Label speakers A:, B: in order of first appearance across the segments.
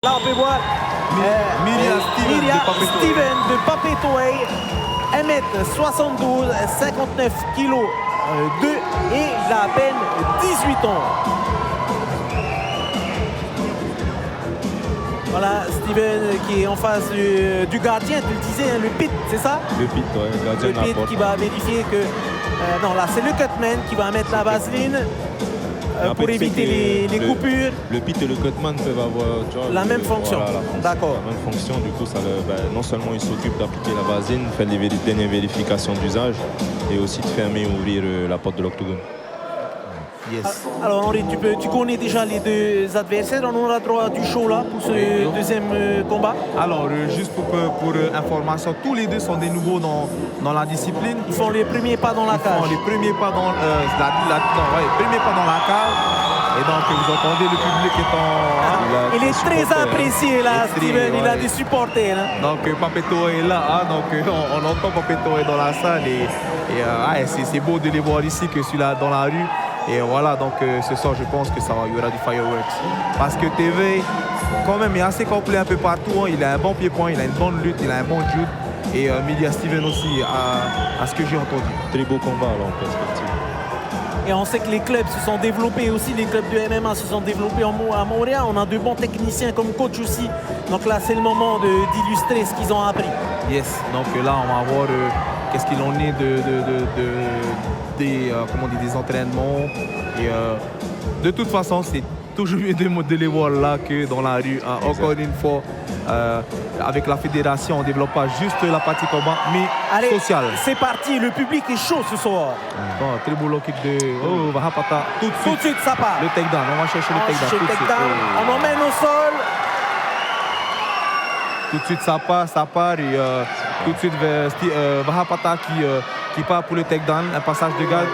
A: Là, on peut voir Myria Steven de Papetoe, 1m72, 59 kg 2 et il a à peine 18 ans. Voilà, Steven qui est en face du gardien, tu le disais, le pit, c'est ça?
B: Le pit, ouais, le gardien.
A: Le pit qui va vérifier que... non, là, c'est le cutman qui va mettre la vaseline pour éviter les coupures.
B: Le pit et le cutman peuvent avoir
A: la même fonction.
B: Voilà,
A: d'accord.
B: La même fonction, du coup, ça, non seulement il s'occupe d'appliquer la vaseline, faire les dernières vérifications d'usage et aussi de fermer et ouvrir la porte de l'octogone.
A: Yes. Alors Henri, tu connais déjà les deux adversaires, on aura droit du show là pour ce deuxième combat.
C: Alors juste pour information, tous les deux sont des nouveaux dans la discipline.
A: Ils font les premiers pas dans la cage.
C: Ils font les premiers pas dans premiers pas dans la cage. Et donc vous entendez le public étant...
A: il est très apprécié là, Steven, il a des supporters. Hein.
C: Donc Papetoe est là, donc on entend Papetoe dans la salle et c'est beau de les voir ici que celui-là dans la rue. Et voilà, donc ce soir, je pense que il y aura du fireworks. Parce que TV, quand même, est assez complet un peu partout. Hein. Il a un bon pied-point, il a une bonne lutte, il a un bon judo. Et Myria Steven aussi, à ce que j'ai entendu.
B: Très beau combat, alors, en perspective.
A: Et on sait que les clubs se sont développés aussi, les clubs de MMA se sont développés à Montréal. On a de bons techniciens comme coach aussi. Donc là, c'est le moment d'illustrer ce qu'ils ont appris.
C: Yes, donc là, on va voir qu'est-ce qu'il en est des entraînements. Et de toute façon, c'est toujours mieux de les voir là que dans la rue. Hein. Encore une fois, avec la fédération, on ne développe pas juste la partie combat, mais sociale.
A: C'est parti, le public est chaud ce soir.
C: Bon, très beau low kick de Vahapata. Tout de suite,
A: ça part.
C: Le takedown, on va chercher le takedown.
A: On emmène au sol.
C: Tout de suite, ça part et tout de suite Vahapata qui part pour le takedown, un passage de garde.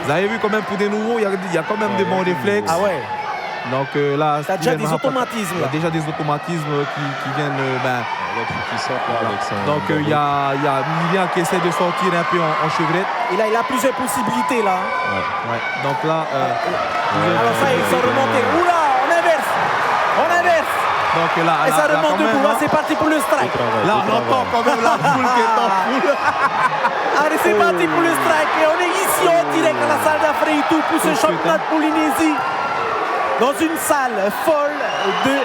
C: Vous avez vu quand même pour des nouveaux, il y a quand même des bons réflexes.
A: Ah ouais.
C: Donc là,
A: il y a déjà des automatismes.
C: Il y a déjà des automatismes qui viennent. Donc il y a Myria qui essaie de sortir un peu en chevrette.
A: Et là, il a plusieurs possibilités là.
C: Ouais. Donc là.
A: alors ça, ils sont remontés. Oula, on inverse.
C: Donc là,
A: et ça remonte debout, c'est parti pour le strike.
C: Là, on entend quand même la foule qui est en foule.
A: Allez, c'est parti pour le strike. Et on est ici en direct à la salle d'Afreitou pour ce championnat de Polynésie. Dans une salle folle de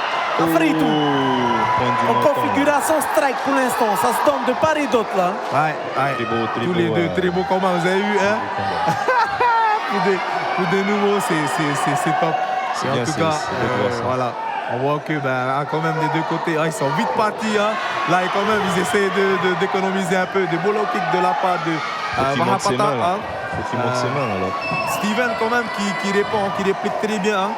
A: Afreitou. En configuration strike pour l'instant. Ça se donne de part et d'autre là.
C: Ouais. Tous les deux, très beau combat. Vous avez vu, hein? pour des nouveaux, c'est top.
B: En tout cas,
C: voilà. On voit que quand même des deux côtés, ils sont vite partis. Hein. Là, quand même, ils essaient d'économiser un peu. Des beaux low kicks de la part de Vahapata.
B: Faut qu'il monte ses mains alors.
C: Steven quand même qui répond, qui réplique très bien. Hein.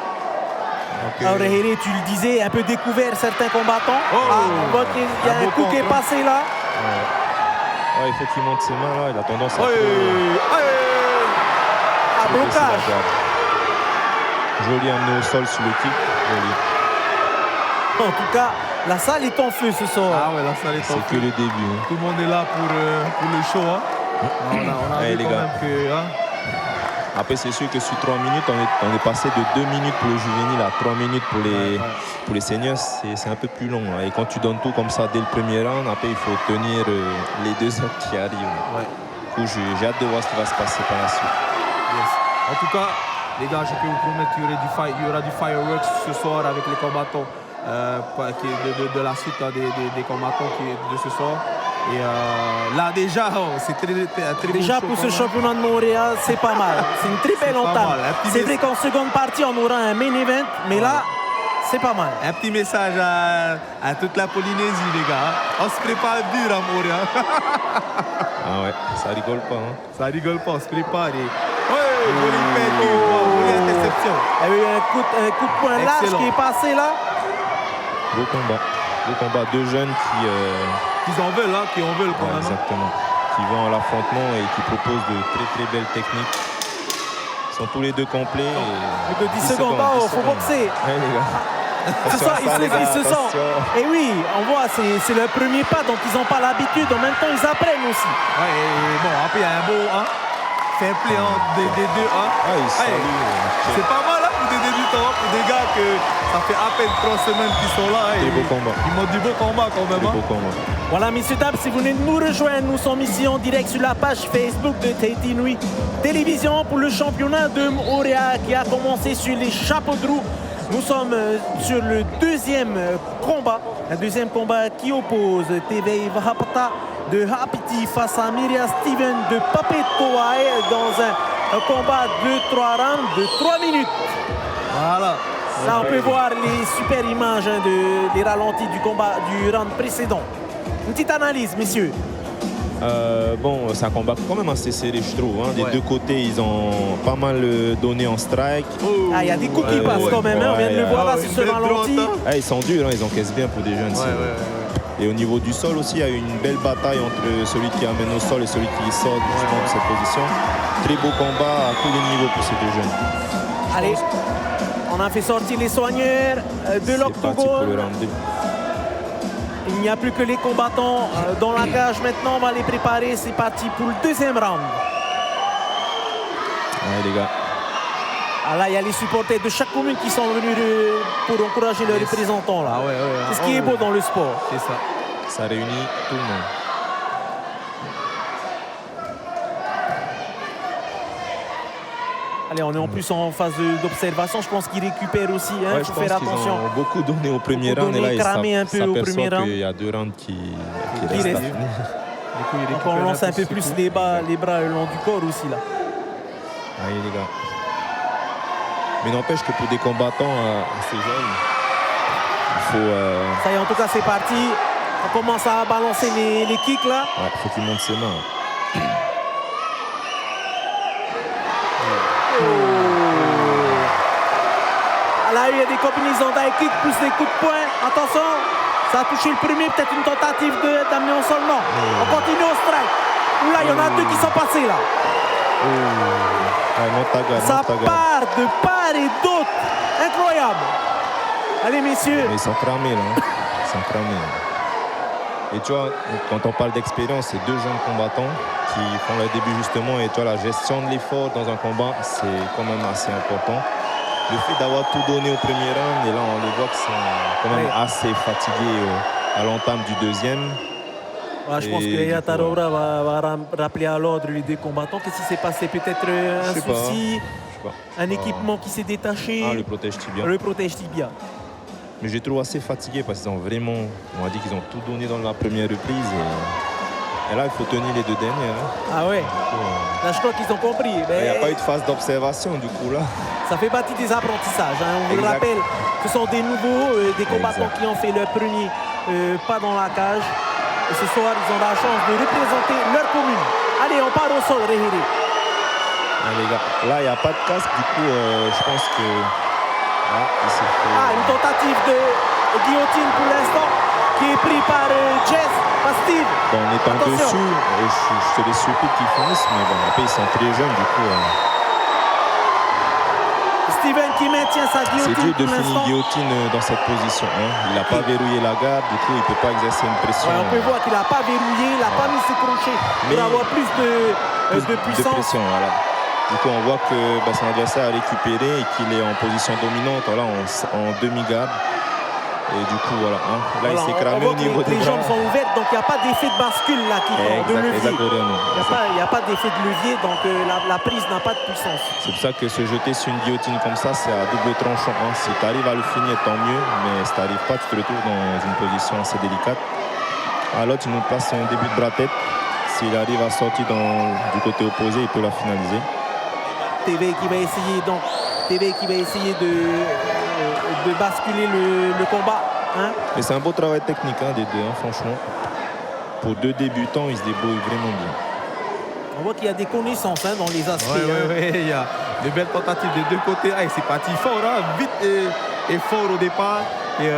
A: Alors Héré, tu le disais, un peu découvert certains combattants. On voit qu'il y a un coup qui est passé là.
B: Ouais, il faut qu'il monte ses mains là, il a tendance à...
A: blocage.
B: Joli amené au sol sous le kick. Joli.
A: En tout cas, la salle est en feu ce soir.
C: Ah ouais, la salle est en feu.
B: C'est que le début. Hein.
C: Tout le monde est là pour le show. Hein. On a vu
B: les
C: quand
B: gars.
C: même que... Hein.
B: Après, c'est sûr que sur 3 minutes, on est passé de 2 minutes pour le juvénile à 3 minutes pour les seniors. C'est un peu plus long. Hein. Et quand tu donnes tout comme ça dès le premier round, après, il faut tenir les deux autres qui arrivent. Ouais. Du coup, j'ai hâte de voir ce qui va se passer par la suite.
C: Yes. En tout cas, les gars, je peux vous promettre qu'il y aura du fireworks ce soir avec les combattants de la suite des combattants de ce soir. Et là déjà, c'est très
A: déjà
C: beau
A: pour ce championnat de Montréal, c'est pas mal. C'est une très belle entame. C'est vrai qu'en seconde partie, on aura un main event, mais là, c'est pas mal.
C: Un petit message à toute la Polynésie, les gars. On se prépare dur à Montréal.
B: Ah ouais, ça rigole pas. Hein.
C: Ça rigole pas, on se prépare. Interception.
A: Il y a eu un coup de poing large qui est passé là.
B: Beau combat. Deux jeunes
C: qui en veulent, hein, qui en veulent quand même.
B: Exactement. Qui vont à l'affrontement et qui proposent de très belles techniques. Ils sont tous les deux complets.
A: De 10 secondes, il faut boxer.
B: Ouais, les gars.
A: Ce soir, ils se sentent. Et oui, on voit, c'est leur premier pas, donc ils n'ont pas l'habitude. En même temps, ils apprennent aussi.
C: Ouais, et bon, après, il y a un beau fair play des deux. Hein.
B: C'est
C: pas mal, hein. pour des débutants, pour des gars que ça fait à peine 3 semaines qu'ils sont là.
B: Très beau combat.
C: Ils montrent du beau combat quand même.
B: Très beau combat.
A: Voilà, messieurs, dames, si vous venez de nous rejoindre, nous sommes ici en direct sur la page Facebook de Tahiti Nui Télévision pour le championnat de Moorea qui a commencé sur les chapeaux de roue. Nous sommes sur le deuxième combat, un deuxième combat qui oppose Tevei Vahapata de Hapiti face à Miria Steven de Papetoae dans un combat de 3 rounds de 3 minutes.
C: Voilà.
A: Là, on peut voir les super images des ralentis du combat du round précédent. Une petite analyse, messieurs.
B: Bon, c'est un combat quand même assez serré, je trouve. Hein. Des deux côtés, ils ont pas mal donné en strike.
A: Ah, il y a des coups qui passent quand même. On vient de le voir là sur ce ralenti.
B: Ah, ils sont durs, hein. Ils encaissent bien pour des jeunes. Et au niveau du sol aussi, il y a eu une belle bataille entre celui qui amène au sol et celui qui sort justement de cette position. Très beau combat à tous les niveaux pour ces deux jeunes.
A: Allez, on a fait sortir les soigneurs de l'octogone. Il n'y a plus que les combattants dans la cage. Maintenant, on va les préparer. C'est parti pour le deuxième round.
B: Allez, les gars.
A: Ah, là, il y a les supporters de chaque commune qui sont venus pour encourager leurs représentants. Là. C'est ce qui est beau dans le sport.
C: C'est ça.
B: Ça réunit tout le monde.
A: Allez, on est en plus en phase d'observation. Je pense qu'ils récupèrent aussi. Il faut faire attention.
B: Ils ont beaucoup donné au premier round. Et là,
A: cramé un peu au premier round.
B: Il y a 2 rounds qui restent.
A: Donc on lance un peu plus les bras le long du corps aussi. Là.
B: Allez, les gars. Mais n'empêche que pour des combattants assez jeunes, il faut...
A: Ça y est, en tout cas, c'est parti. On commence à balancer les kicks là.
B: Ouais, il faut qu'il monte ses mains.
A: Là, il y a des combinaisons d'high kick plus des coups de poing. Attention, ça a touché le premier, peut-être une tentative d'amener au sol. Non, on continue au strike. Là, il y en a 2 qui sont passés là. Ça part de part et d'autre. Incroyable. Allez, messieurs.
B: Mais ils sont cramés là. Ils sont cramés. Et tu vois, quand on parle d'expérience, c'est 2 jeunes combattants qui font leur début justement. Et tu vois, la gestion de l'effort dans un combat, c'est quand même assez important. Le fait d'avoir tout donné au premier round, et là on les voit qu'ils sont quand même assez fatigués à l'entame du deuxième.
A: Je pense que Yaya Taroura va rappeler à l'ordre les 2 combattants. Qu'est-ce qui s'est passé? Peut-être un souci, un équipement qui s'est détaché.
B: Le protège-tibia.
A: Le protège-tibia.
B: Mais je les trouve assez fatigués parce qu'ils ont vraiment, on a dit qu'ils ont tout donné dans la première reprise. Et là, il faut tenir les 2 dernières. Hein.
A: Ah ouais. Là, je crois qu'ils ont compris.
B: Il n'y a pas eu de phase d'observation du coup là.
A: Ça fait partie des apprentissages. Hein. On vous le rappelle, ce sont des nouveaux, des combattants qui ont fait leur premier pas dans la cage. Et ce soir, ils ont la chance de représenter leur commune. Allez, on part au sol, Rehiri.
B: Les gars, là, il n'y a pas de casque. Du coup, je pense que... il s'est fait...
A: Une tentative de guillotine pour l'instant qui est prise par Jess, par Steve.
B: Bon, on est en dessus. Je te les supplie qu'ils finissent. Mais bon, après, ils sont très jeunes. Du coup...
A: Steven qui maintient sa guillotine.
B: C'est dur de finir une guillotine dans cette position. Hein. Il n'a pas verrouillé la garde, du coup il ne peut pas exercer une pression.
A: On peut voir qu'il n'a pas verrouillé, il n'a pas mis ses crochets pour avoir plus de puissance.
B: De pression, voilà. Du coup on voit que son adversaire a récupéré et qu'il est en position dominante, voilà, en demi-garde. Et du coup voilà, hein. Là il s'est cramé au niveau des bras.
A: Les jambes sont ouvertes, donc il n'y a pas d'effet de bascule là qui prend, de levier. Il n'y a pas d'effet de levier, donc la prise n'a pas de puissance. C'est
B: pour ça que se jeter sur une guillotine comme ça, c'est à double tranchant. Hein. Si tu arrives à le finir, tant mieux, mais si tu n'arrives pas, tu te retrouves dans une position assez délicate. Alors tu nous passes son début de bras-tête. S'il arrive à sortir du côté opposé, il peut la finaliser.
A: TV qui va essayer de basculer le combat. Hein?
B: Mais c'est un beau travail technique des 2, hein, franchement. Pour 2 débutants, ils se débrouillent vraiment bien.
A: On voit qu'il y a des connaissances dans les aspects.
C: Oui, il y a de belles tentatives des 2 côtés. C'est parti fort, hein, vite et fort au départ. Et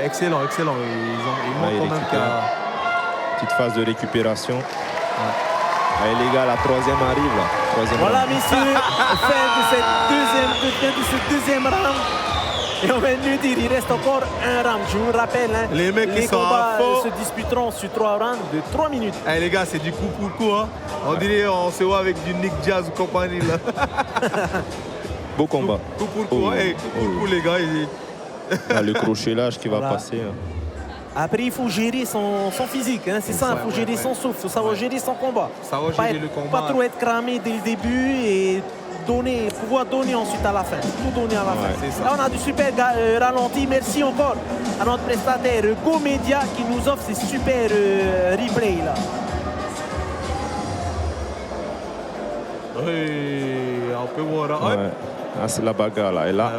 C: excellent. Ils montrent quand même qu'il y a...
B: Petite phase de récupération. Allez les gars, la 3e arrive là.
A: Voilà messieurs, fin de ce deuxième round. Et on vient de lui dire, il reste encore un round. Je vous rappelle, hein,
C: les mecs qui
A: combats se disputeront sur 3 rounds de 3 minutes.
C: Les gars, c'est du coup pour coup. Hein. On dirait on se voit avec du Nick Jazz ou compagnie là.
B: Beau combat.
C: Coup pour coup, ouais, coup pour coup, les gars.
B: Ah, le crochelage qui va passer. Hein.
A: Après, il faut gérer son physique, hein, c'est ça, il faut gérer son souffle, il faut savoir gérer son combat.
C: Savoir gérer le combat.
A: Pas trop être cramé dès le début et pouvoir donner ensuite à la fin. Tout donner à la fin. Là, on a du super ralenti. Merci encore à notre prestataire Go Media qui nous offre ces super replays là.
C: Oui, on peut voir.
B: Ouais. Ah, c'est la bagarre là. Et là,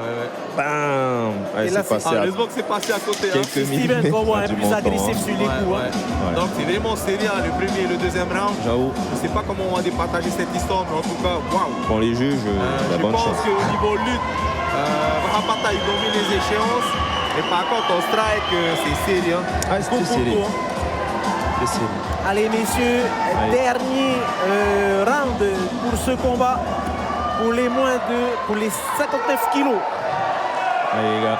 B: bam! Allez, c'est passé.
C: Heureusement que c'est passé à côté.
A: Steven est plus agressif sur les coups.
C: Ouais. Donc c'est vraiment serré, hein, le premier et le deuxième round.
B: J'avoue.
C: Je ne sais pas comment on va départager cette histoire, mais en tout cas, waouh!
B: Bon, les juges, la bonne chance.
C: Je pense qu'au niveau lutte, Mahapata il domine les échéances. Et par contre, au strike, c'est serré. Hein.
B: Ah, c'est serré. C'est serré.
A: Allez, messieurs, dernier round pour ce combat. Pour les 59 kilos.
B: Allez, les gars.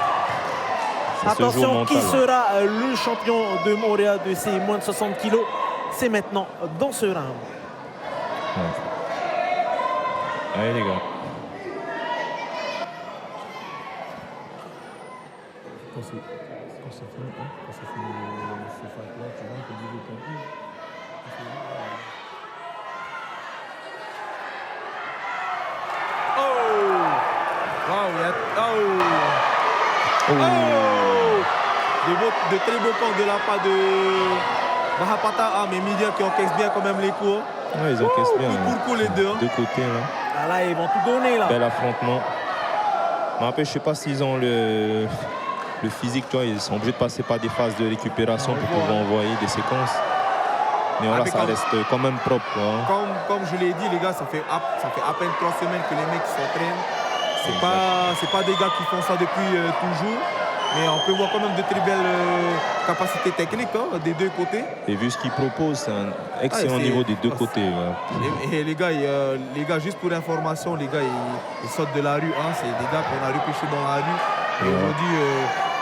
A: Attention, qui sera le champion de Montréal de ces moins de 60 kilos? C'est maintenant dans ce round.
B: Ouais. Allez, les gars.
D: Quand c'est fini, quand c'est fini ce fight-là, tu vois que niveau temps.
C: De très beaux camps de la part de Mahapata. Ah, mais Media qui encaisse bien quand même les coups.
B: Ouais, ils encaissent bien.
C: Coup les deux.
B: Deux côtés là.
A: Ah, là, ils vont tout donner là.
B: Bel affrontement. Mais après, je sais pas s'ils ont le physique, tu vois, ils sont obligés de passer par des phases de récupération pour pouvoir envoyer des séquences. Mais voilà, ça reste quand même propre. Hein.
C: Comme je l'ai dit, les gars, ça fait à peine 3 semaines que les mecs s'entraînent. C'est pas des gars qui font ça depuis toujours. Mais on peut voir quand même de très belles capacités techniques hein, des deux côtés.
B: Et vu ce qu'ils proposent, c'est un excellent niveau des deux côtés. Ouais.
C: Et les gars, juste pour information, les gars, ils sortent de la rue. Hein, c'est des gars qu'on a repêchés dans la rue. Et aujourd'hui,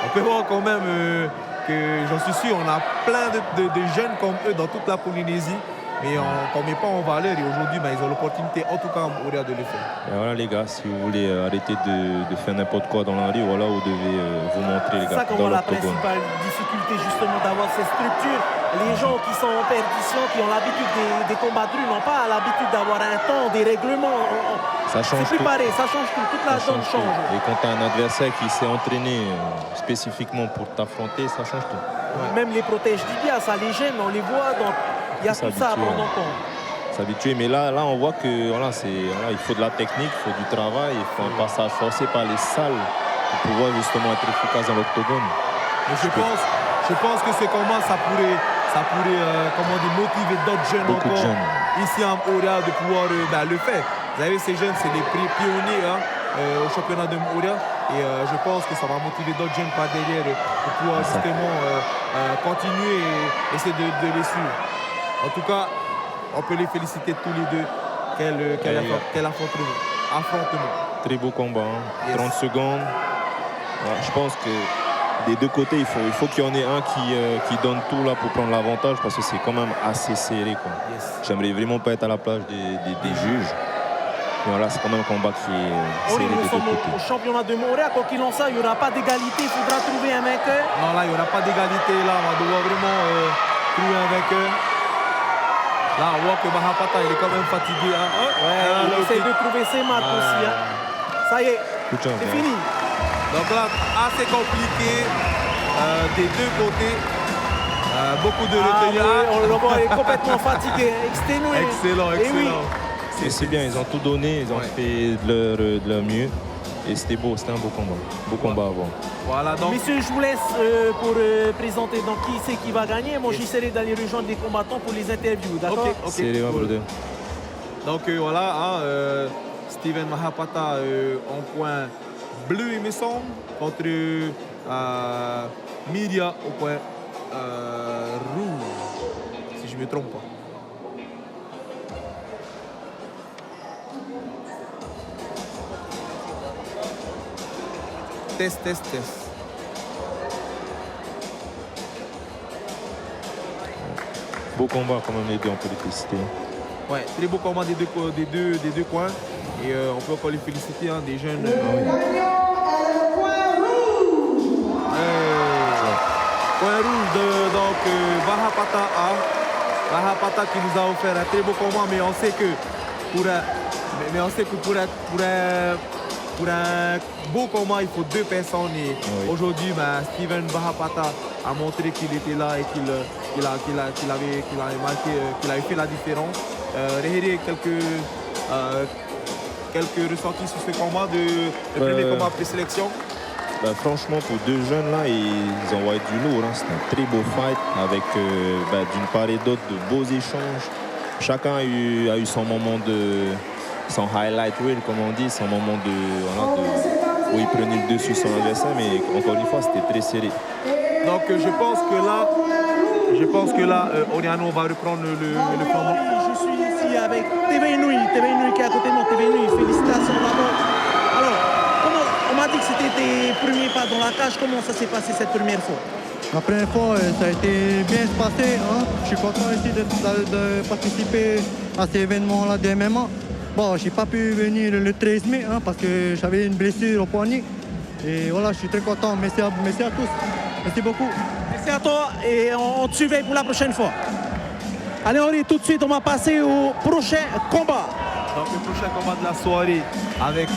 C: on peut voir quand même que, j'en suis sûr, on a plein de jeunes comme eux dans toute la Polynésie. Mais on ne met pas en valeur et aujourd'hui, ils ont l'opportunité, en tout cas, de le faire.
B: Et voilà les gars, si vous voulez arrêter de faire n'importe quoi dans la rue, voilà, vous devez vous montrer les gars.
A: C'est ça qu'on voit la principale difficulté justement d'avoir ces structures. Les gens qui sont en perdition, qui ont l'habitude des combats de rue, n'ont pas l'habitude d'avoir un temps, des règlements.
B: Ça change
A: c'est plus pareil, ça change tout, toute la zone change.
B: Et quand tu as un adversaire qui s'est entraîné spécifiquement pour t'affronter, ça change tout.
A: Ouais. Même les protèges d'Ibia, ça les gêne, on les voit, donc il y a tout ça à prendre en compte.
B: S'habituer, mais là on voit que il faut de la technique, il faut du travail, il faut un passage forcé par les salles pour pouvoir justement être efficace dans l'octogone.
C: Je pense que ce combat, ça pourrait motiver d'autres jeunes ici à Montréal de pouvoir le faire. Vous savez, ces jeunes, c'est les pionniers au championnat de Montréal. Et je pense que ça va motiver d'autres jeunes par derrière pour pouvoir justement continuer et essayer de les suivre. En tout cas, on peut les féliciter tous les deux. Quel affrontement.
B: Très beau combat. Hein. Yes. 30 secondes. Ouais, je pense que des deux côtés, il faut qu'il y en ait un qui donne tout là pour prendre l'avantage parce que c'est quand même assez serré. Yes. J'aimerais vraiment pas être à la place des juges. Mais voilà, c'est quand même un combat qui est serré des deux côtés.
A: Au championnat de Montréal, quoi qu'il en soit, il n'y aura pas d'égalité. Il faudra trouver un vainqueur.
C: Non, là, il n'y aura pas d'égalité. Là, on va devoir vraiment trouver un vainqueur. Là, on voit que Mahapata, il est quand même fatigué. Hein.
A: Il essaie de trouver ses marques aussi. Hein. Ça y est, c'est fini.
C: Donc là, assez compliqué des deux côtés. Beaucoup de retenue.
A: On le voit, il est complètement fatigué, exténué.
C: Excellent.
A: Oui.
B: C'est bien, ils ont tout donné, ils ont fait de leur mieux. Et c'était beau, c'était un beau combat. Beau combat avant.
C: Voilà, donc...
A: Messieurs, je vous laisse pour présenter donc, qui c'est qui va gagner. Moi, j'essaierai d'aller rejoindre les combattants pour les interviews, d'accord?
B: C'est cool.
C: Donc voilà, Steven Mahapata en coin bleu, il me semble, contre Media au coin rouge, si je ne me trompe pas. Test.
B: Beau combat quand même les deux, on peut les féliciter.
C: Ouais, très beau combat des deux coins. Et on peut encore les féliciter, hein, des jeunes. Point rouge de Vahapata A. Vahapata qui nous a offert un très beau combat, mais on sait que pour un beau combat, il faut 2 personnes. Et aujourd'hui, Steven Vahapata a montré qu'il était là et qu'il avait fait la différence. Réhéry, quelques ressentis sur ce combat, le premier combat présélection.
B: Franchement, pour 2 jeunes là, ils envoient du lourd. Hein. C'est un très beau fight avec d'une part et d'autre de beaux échanges. Chacun a eu son moment son highlight reel, comme on dit, son moment où il prenait le dessus sur son adversaire. Mais encore une fois, c'était très serré.
C: Donc je pense que là, Oriano va reprendre le flambeau.
A: Je suis ici avec TV Nui qui est à côté de moi. TV Nui, félicitations d'abord. Alors, on m'a dit que c'était tes premiers pas dans la cage. Comment ça s'est passé cette première fois?
D: La première fois, ça a été bien passé. Hein. Je suis content ici de participer à cet événement-là de MMA. Bon, je n'ai pas pu venir le 13 mai hein, parce que j'avais une blessure au poignet. Et voilà, je suis très content. Merci à tous. Merci beaucoup.
A: Merci à toi et on te surveille pour la prochaine fois. Allez, Henri, tout de suite, on va passer au prochain combat.
C: Donc le prochain combat de la soirée avec